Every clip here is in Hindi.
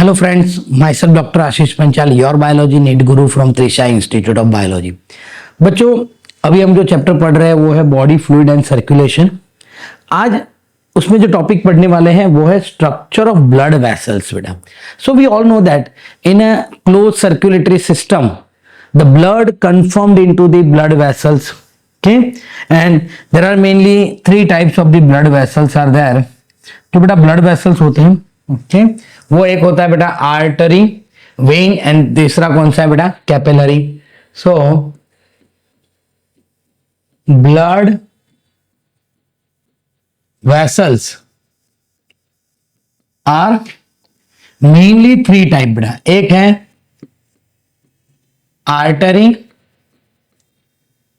Hello friends, myself Dr. Ashish Panchal, your biology NEET guru from Trisha Institute of Biology। बच्चों अभी हम जो चैप्टर पढ़ रहे हैं वो है बॉडी फ्लूइड एंड सर्कुलेशन। आज उसमें जो टॉपिक पढ़ने वाले हैं वो है स्ट्रक्चर ऑफ ब्लड वेसल्स बेटा। So we all know that in a close circulatory system the blood confirmed into the blood vessels, okay, and there are mainly three types of the blood vessels are there। तो बेटा ब्लड वेसल्स होते हैं, ओके, वो एक होता है बेटा आर्टरी, वेन एंड तीसरा कौन सा है बेटा capillary. So blood vessels are mainly three type बेटा। एक है आर्टरी,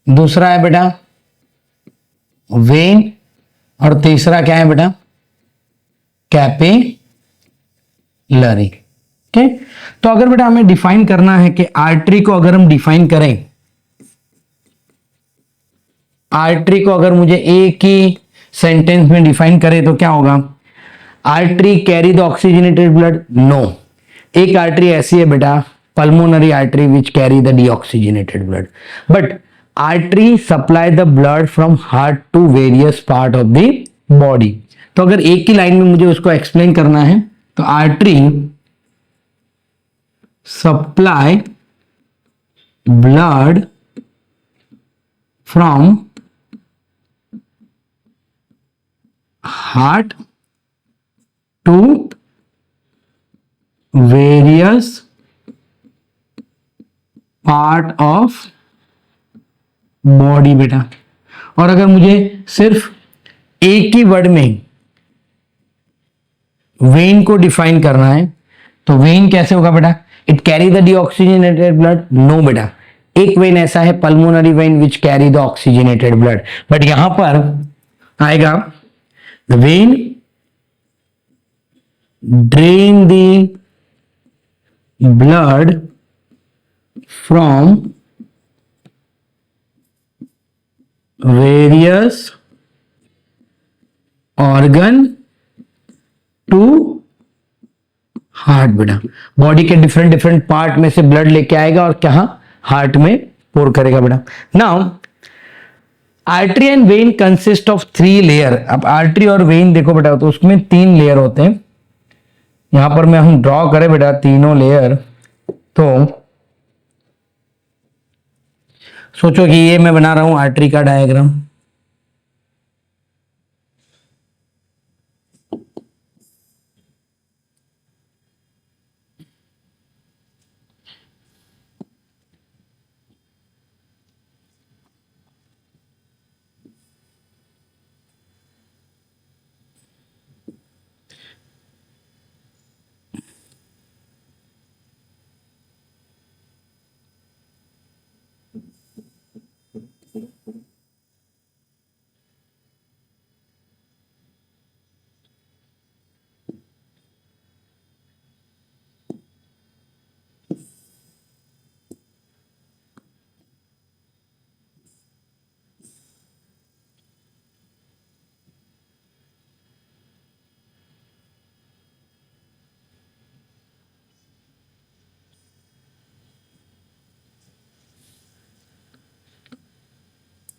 दूसरा है बेटा वेन और तीसरा क्या है बेटा कैपिलरी। ओके, तो अगर बेटा हमें डिफाइन करना है कि आर्टरी को अगर हम डिफाइन करें, आर्टरी को अगर मुझे एक ही सेंटेंस में डिफाइन करें तो क्या होगा? Artery carry the oxygenated blood? No. एक आर्टरी ऐसी है बेटा pulmonary artery which carry the deoxygenated blood, but artery supply the blood from heart to various part of the body. तो अगर एक ही लाइन में मुझे उसको एक्सप्लेन करना है तो artery supply blood from heart to various part of body बेटा। और अगर मुझे सिर्फ एक ही वर्ड में वेन को डिफाइन करना है तो वेन कैसे होगा बेटा? It carry the deoxygenated blood? No बेटा, एक वेन ऐसा है pulmonary vein which carry the oxygenated blood, but यहां पर आएगा the vein drain the blood from various organ to heart बेटा। बॉडी के डिफरेंट डिफरेंट पार्ट में से ब्लड लेके आएगा और कहां? हार्ट में पोर करेगा बेटा। Now artery and vein consist of three layer. अब आर्टरी और वेन देखो बेटा तो उसमें तीन लेयर होते हैं। यहां पर मैं हम ड्रॉ करें बेटा तीनों लेयर, तो सोचो कि ये मैं बना रहा हूं आर्टरी का डायग्राम,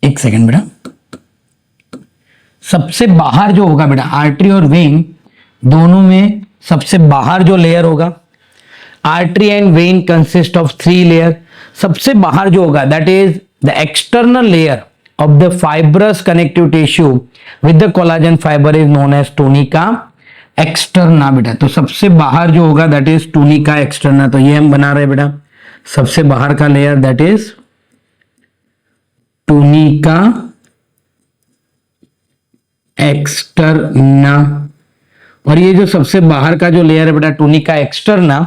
एक सेकेंड बेटा। सबसे बाहर जो होगा बेटा आर्टरी और वेन दोनों में सबसे बाहर जो लेयर होगा, artery and vein consist of three layer. सबसे बाहर जो होगा that is the external layer of the fibrous connective tissue with the collagen fiber is known as tunica externa बेटा। तो सबसे बाहर जो होगा दैट इज टूनिका एक्सटर्ना। तो ये हम बना रहे हैं बेटा सबसे बाहर का layer that is tunica externa. और ये जो सबसे बाहर का जो लेयर है बेटा टूनिका एक्सटर्ना,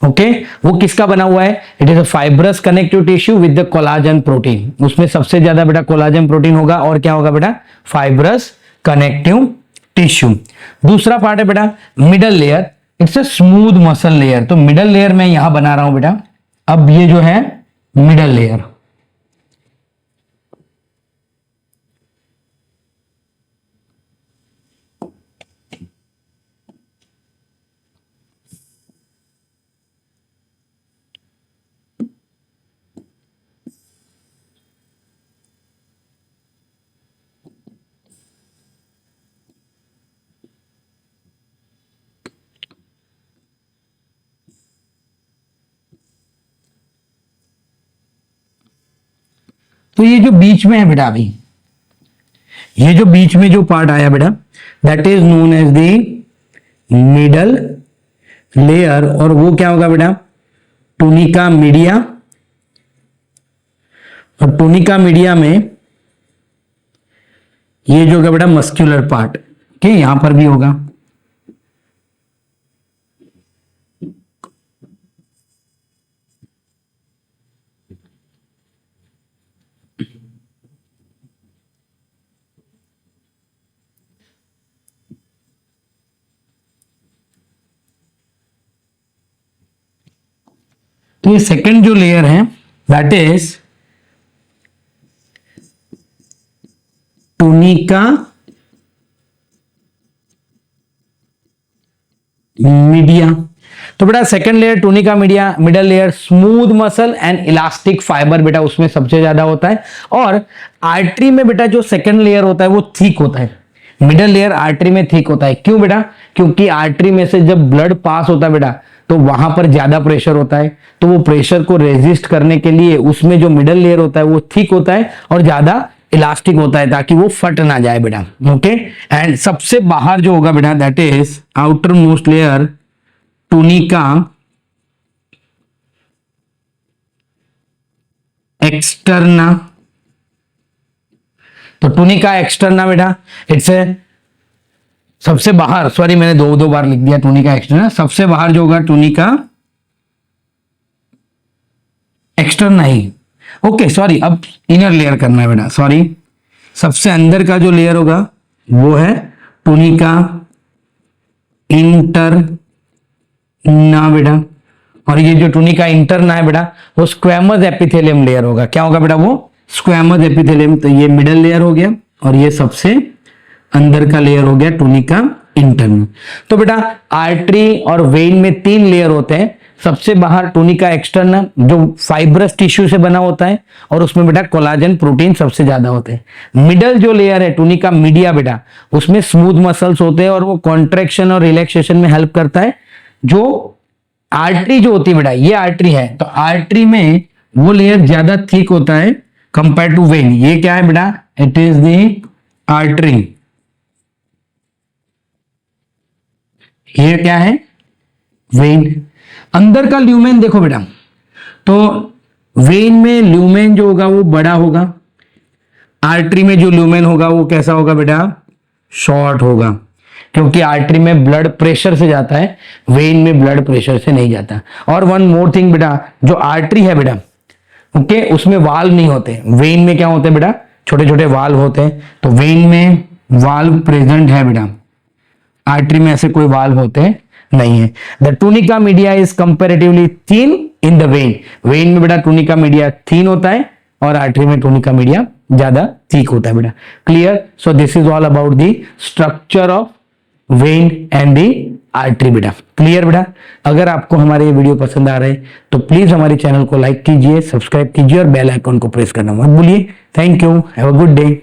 ओके, वो किसका बना हुआ है? It is a fibrous connective tissue with the collagen protein. उसमें सबसे ज्यादा बेटा कोलाजन प्रोटीन होगा और क्या होगा बेटा? Fibrous connective tissue. दूसरा पार्ट है बेटा middle layer, it's a smooth muscle layer. तो मिडल लेयर मैं यहां बना रहा हूं बेटा। अब ये जो है मिडल लेयर, तो ये जो बीच में है बेटा, अभी ये जो बीच में जो पार्ट आया बेटा, that is known as the middle layer, और वो क्या होगा बेटा, टूनिका मीडिया। और टूनिका मीडिया में ये जो होगा बेटा मस्क्यूलर पार्ट, ठीक है, यहां पर भी होगा। तो ये सेकंड जो लेयर है दैट इज टूनिका मीडिया। तो बेटा second layer tunica media, middle layer smooth muscle and elastic fibre बेटा उसमें सबसे ज्यादा होता है। और आर्टरी में बेटा जो सेकंड लेयर होता है वो थिक होता है, मिडल लेयर आर्टरी में थिक होता है। क्यों बेटा, क्योंकि आर्टरी में से जब ब्लड पास होता है बेटा तो वहां पर ज्यादा प्रेशर होता है, तो वो प्रेशर को रेजिस्ट करने के लिए उसमें जो मिडल लेयर होता है वो थिक होता है और ज्यादा इलास्टिक होता है ताकि वो फट ना जाए बेटा। ओके, एंड सबसे बाहर जो होगा बेटा that is outer most layer tunica externa. तो टूनिका एक्सटर्ना बेटा इट्स ए सबसे बाहर, सॉरी मैंने दो बार लिख दिया टूनिका एक्सटर्ना, सबसे बाहर जो होगा टूनिका एक्सटर्ना ही। ओके सॉरी, अब इनर लेयर करना है बेटा, सॉरी सबसे अंदर का जो लेयर होगा वो है टूनिका इंटरना बेटा। और ये जो टूनिका इंटरना है बेटा वो स्क्वैमस एपिथेलियम लेयर होगा। क्या होगा बेटा, वो स्क्वैमस एपिथेलियम। तो ये मिडल लेयर हो गया और ये सबसे अंदर का लेयर हो गया टूनिका इंटरना। तो बेटा आर्टरी और वेन में 3 लेयर होते हैं। सबसे बाहर टूनिका एक्सटर्ना जो फाइब्रस टिश्यू से बना होता है और उसमें बेटा कोलाजन प्रोटीन सबसे ज्यादा होते हैं। मिडल जो लेयर है टूनिका मीडिया बेटा उसमें स्मूथ मसल्स होते हैं और वो कॉन्ट्रैक्शन और रिलैक्सेशन में हेल्प करता है। जो आर्टरी जो होती है बेटा, ये आर्टरी है तो आर्टरी में वो लेयर ज्यादा थिक होता है कंपेयर टू वेन। ये क्या है बेटा, इट इज द आर्टरी। ये क्या है, वेन। अंदर का ल्यूमेन देखो बेटा, तो वेन में ल्यूमेन जो होगा वो बड़ा होगा, आर्टरी में जो ल्यूमेन होगा वो कैसा होगा बेटा, शॉर्ट होगा, क्योंकि आर्टरी में ब्लड प्रेशर से जाता है, वेन में ब्लड प्रेशर से नहीं जाता। और वन मोर थिंग बेटा, जो आर्टरी है बेटा ओके उसमें वाल्व नहीं होते, वेन में क्या होते हैं बेटा, छोटे छोटे वाल्व होते हैं। तो वेन में वाल्व प्रेजेंट है बेटा, आर्टरी में ऐसे कोई वाल्व होते नहीं है। The tunica media is comparatively thin in the when. When में बेटा टूनिका मीडिया थिन होता है और आर्टरी में टूनिका मीडिया ज्यादा थिक होता है बेटा। Clear? So this is all about the structure of when and the artery बेटा। क्लियर बेटा? अगर आपको हमारे ये वीडियो पसंद आ रहे हैं तो प्लीज हमारे चैनल को लाइक कीजिए, सब्सक्राइब कीजिए और बेल आइकन को प्रेस करना मत भूलिए। Thank you, have a good day.